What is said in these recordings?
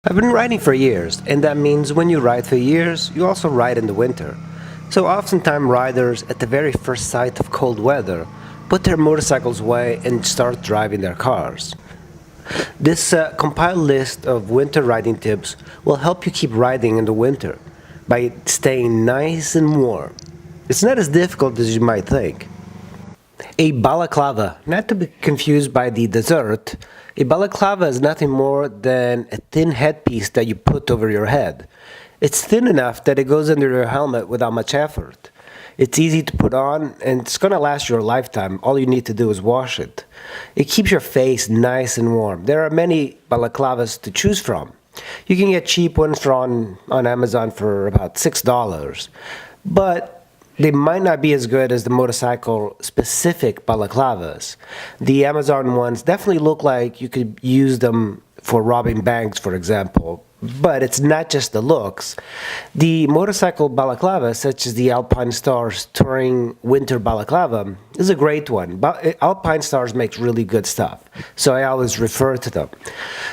I've been riding for years, and that means when you ride for years, you also ride in the winter. So oftentimes riders, at the very first sight of cold weather, put their motorcycles away and start driving their cars. This compiled list of winter riding tips will help you keep riding in the winter by staying nice and warm. It's not as difficult as you might think. A balaclava, not to be confused by the dessert, a balaclava is nothing more than a thin headpiece that you put over your head. It's thin enough that it goes under your helmet without much effort. It's easy to put on and it's going to last your lifetime. All you need to do is wash it. It keeps your face nice and warm. There are many balaclavas to choose from. You can get cheap ones on Amazon for about $6, but they might not be as good as the motorcycle-specific balaclavas. The Amazon ones definitely look like you could use them for robbing banks, for example. But it's not just the looks. The motorcycle balaclava, such as the Alpine Stars Touring Winter Balaclava, is a great one. Alpine Stars makes really good stuff, so I always refer to them.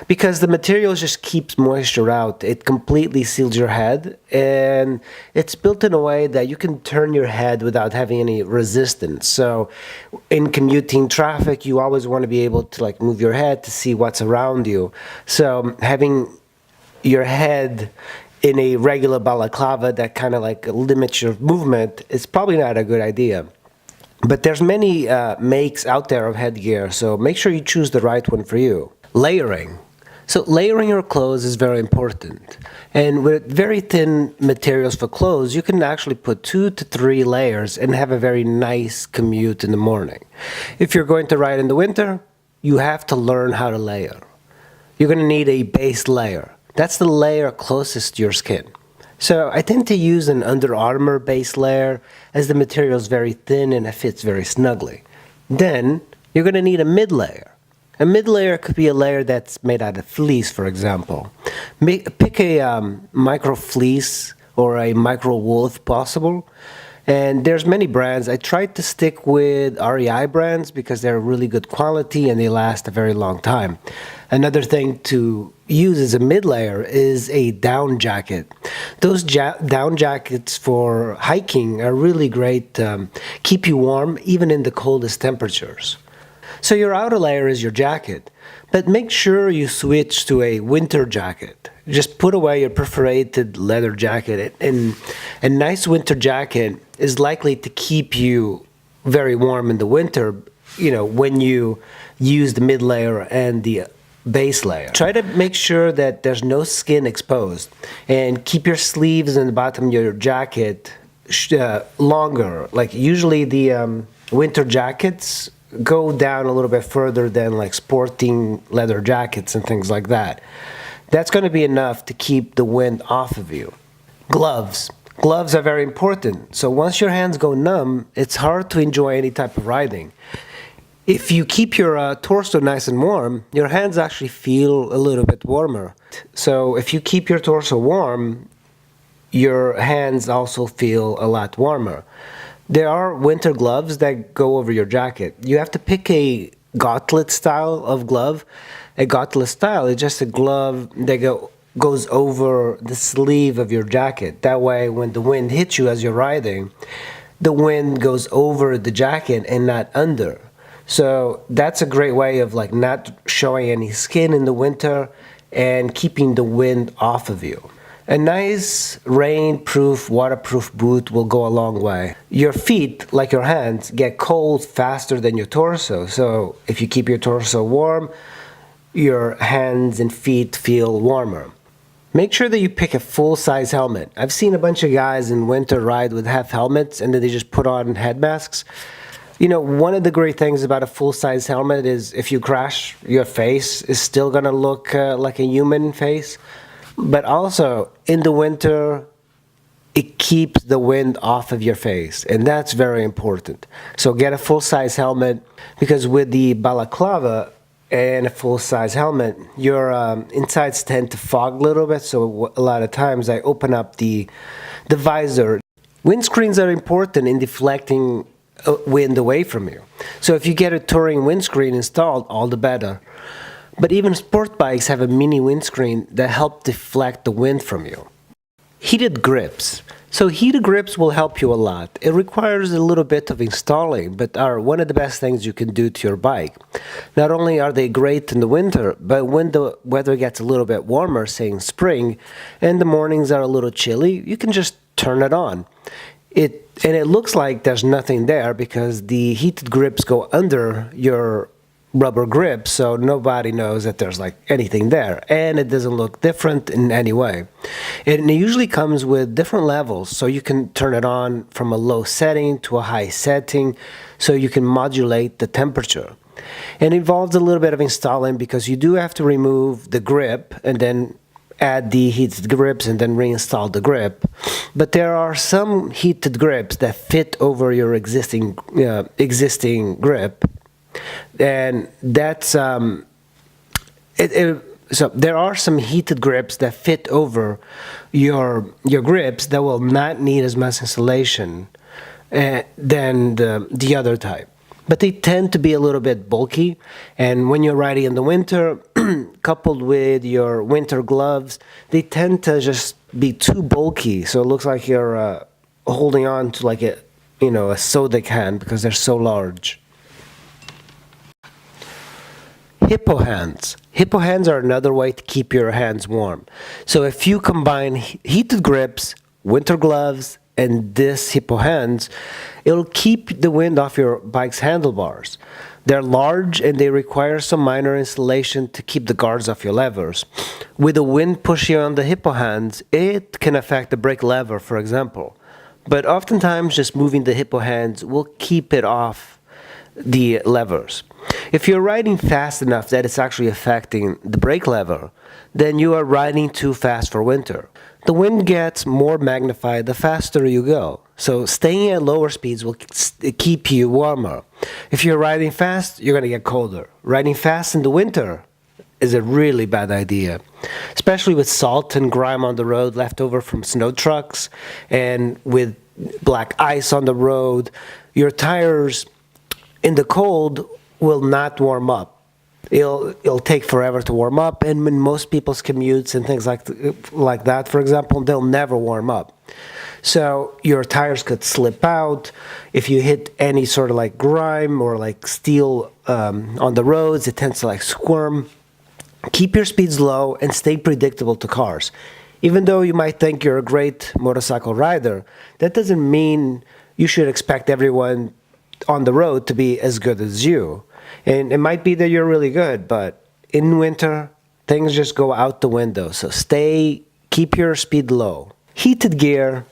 Because the material just keeps moisture out, it completely seals your head, and it's built in a way that you can turn your head without having any resistance. So in commuting traffic, you always want to be able to move your head to see what's around you. So having your head in a regular balaclava that kind of limits your movement is probably not a good idea. But there's many makes out there of headgear, so make sure you choose the right one for you. Layering. So layering your clothes is very important. And with very thin materials for clothes, you can actually put 2 to 3 layers and have a very nice commute in the morning. If you're going to ride in the winter, you have to learn how to layer. You're going to need a base layer. That's the layer closest to your skin. So I tend to use an Under Armour base layer as the material is very thin and it fits very snugly. Then you're going to need a mid layer. A mid layer could be a layer that's made out of fleece, for example. Pick a micro fleece or a micro wool if possible. And there's many brands. I tried to stick with REI brands because they're really good quality and they last a very long time. Another thing to use as a mid layer is a down jacket. Those down jackets for hiking are really great, keep you warm even in the coldest temperatures. So your outer layer is your jacket, but make sure you switch to a winter jacket. Just put away your perforated leather jacket, and a nice winter jacket is likely to keep you very warm in the winter, when you use the mid layer and the base layer. Try to make sure that there's no skin exposed, and keep your sleeves and the bottom of your jacket longer. Usually the winter jackets go down a little bit further than sporting leather jackets and things like that. That's going to be enough to keep the wind off of you. Gloves. Gloves are very important. So once your hands go numb, it's hard to enjoy any type of riding. If you keep your torso nice and warm, your hands actually feel a little bit warmer. So if you keep your torso warm, your hands also feel a lot warmer. There are winter gloves that go over your jacket. You have to pick a gauntlet style of glove. A gauntlet style is just a glove that goes over the sleeve of your jacket. That way, when the wind hits you as you're riding, the wind goes over the jacket and not under. So that's a great way of not showing any skin in the winter and keeping the wind off of you. A nice rain-proof, waterproof boot will go a long way. Your feet, like your hands, get cold faster than your torso. So if you keep your torso warm, your hands and feet feel warmer. Make sure that you pick a full-size helmet. I've seen a bunch of guys in winter ride with half helmets and then they just put on head masks. One of the great things about a full-size helmet is if you crash, your face is still going to look like a human face. But also, in the winter, it keeps the wind off of your face, and that's very important. So get a full-size helmet, because with the balaclava and a full-size helmet, your insides tend to fog a little bit, so a lot of times I open up the visor. Windscreens are important in deflecting wind away from you. So if you get a touring windscreen installed, all the better. But even sport bikes have a mini windscreen that help deflect the wind from you. Heated grips. So heated grips will help you a lot. It requires a little bit of installing, but are one of the best things you can do to your bike. Not only are they great in the winter, but when the weather gets a little bit warmer, say in spring, and the mornings are a little chilly, you can just turn it on. It looks like there's nothing there because the heated grips go under your rubber grip, so nobody knows that there's like anything there, and it doesn't look different in any way. It usually comes with different levels, so you can turn it on from a low setting to a high setting, so you can modulate the temperature. It involves a little bit of installing because you do have to remove the grip and then add the heated grips and then reinstall the grip. But there are some heated grips that fit over your existing grip, and that's so there are some heated grips that fit over your grips that will not need as much insulation than the other type. But they tend to be a little bit bulky, and when you're riding in the winter, coupled with your winter gloves, they tend to just be too bulky, so it looks like you're holding on to like a soda can because they're so large. Hippo hands. Hippo hands are another way to keep your hands warm. So if you combine heated grips, winter gloves, and this hippo hands, it'll keep the wind off your bike's handlebars. They're large and they require some minor installation to keep the guards off your levers. With the wind pushing on the hippo hands, it can affect the brake lever, for example. But oftentimes just moving the hippo hands will keep it off the levers. If you're riding fast enough that it's actually affecting the brake lever, then you are riding too fast for winter. The wind gets more magnified the faster you go, so staying at lower speeds will keep you warmer. If you're riding fast, you're going to get colder. Riding fast in the winter is a really bad idea, especially with salt and grime on the road left over from snow trucks, and with black ice on the road. Your tires in the cold will not warm up. It'll take forever to warm up, and in most people's commutes and things like that, for example, they'll never warm up. So your tires could slip out. If you hit any sort of like grime or like steel on the roads, it tends to like squirm. Keep your speeds low and stay predictable to cars. Even though you might think you're a great motorcycle rider, that doesn't mean you should expect everyone on the road to be as good as you. And it might be that you're really good, but in winter, things just go out the window. So keep your speed low. Heated gear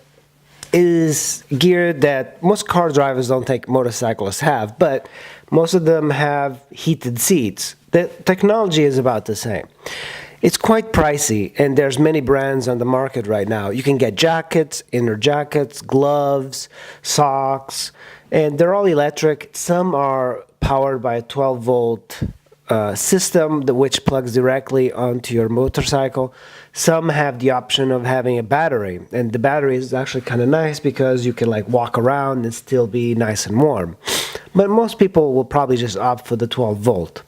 is gear that most car drivers don't think motorcyclists have, but most of them have heated seats. The technology is about the same. It's quite pricey, and there's many brands on the market right now. You can get jackets, inner jackets, gloves, socks, and they're all electric. Some are powered by a 12-volt system which plugs directly onto your motorcycle. Some have the option of having a battery, and the battery is actually kind of nice because you can like walk around and still be nice and warm. But most people will probably just opt for the 12-volt.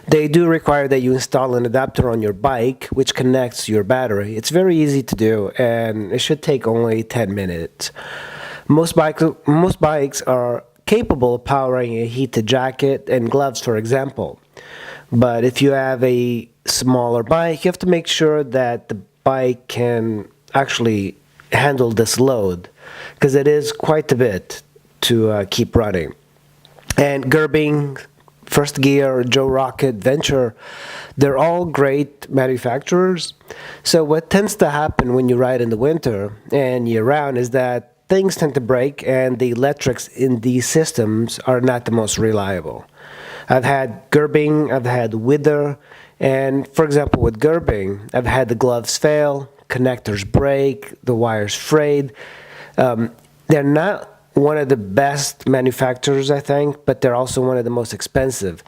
They do require that you install an adapter on your bike which connects to your battery. It's very easy to do, and it should take only 10 minutes. Most bikes are capable of powering a heated jacket and gloves, for example. But if you have a smaller bike, you have to make sure that the bike can actually handle this load, because it is quite a bit to keep running. And Gerbing, First Gear, Joe Rocket, Venture, they're all great manufacturers. So what tends to happen when you ride in the winter and year-round is that things tend to break, and the electrics in these systems are not the most reliable. I've had Gerbing, I've had Wither, and for example with Gerbing, I've had the gloves fail, connectors break, the wires frayed. They're not one of the best manufacturers, I think, but they're also one of the most expensive.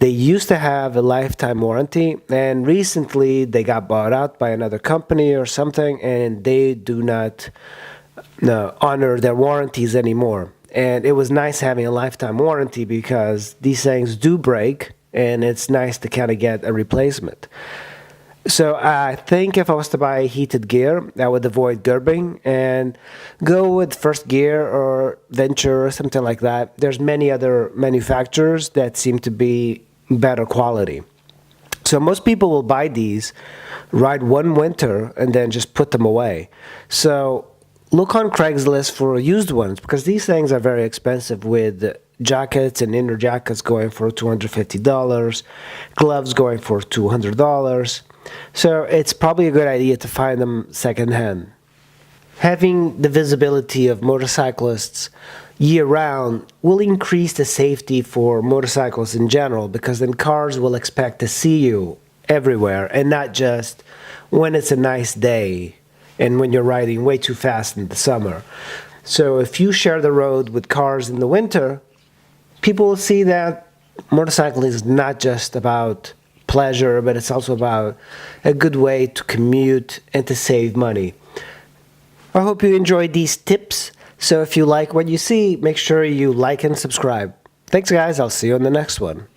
They used to have a lifetime warranty, and recently they got bought out by another company or something, and they do not honor their warranties anymore. And it was nice having a lifetime warranty because these things do break, and it's nice to kind of get a replacement. So I think if I was to buy heated gear, I would avoid Gerbing and go with First Gear or Venture or something like that. There's many other manufacturers that seem to be better quality. So most people will buy these, ride one winter, and then just put them away. So look on Craigslist for used ones, because these things are very expensive, with jackets and inner jackets going for $250, gloves going for $200. So it's probably a good idea to find them secondhand. Having the visibility of motorcyclists year-round will increase the safety for motorcycles in general, because then cars will expect to see you everywhere and not just when it's a nice day and when you're riding way too fast in the summer. So if you share the road with cars in the winter, people will see that motorcycling is not just about pleasure, but it's also about a good way to commute and to save money. I hope you enjoyed these tips. So if you like what you see, make sure you like and subscribe. Thanks, guys. I'll see you on the next one.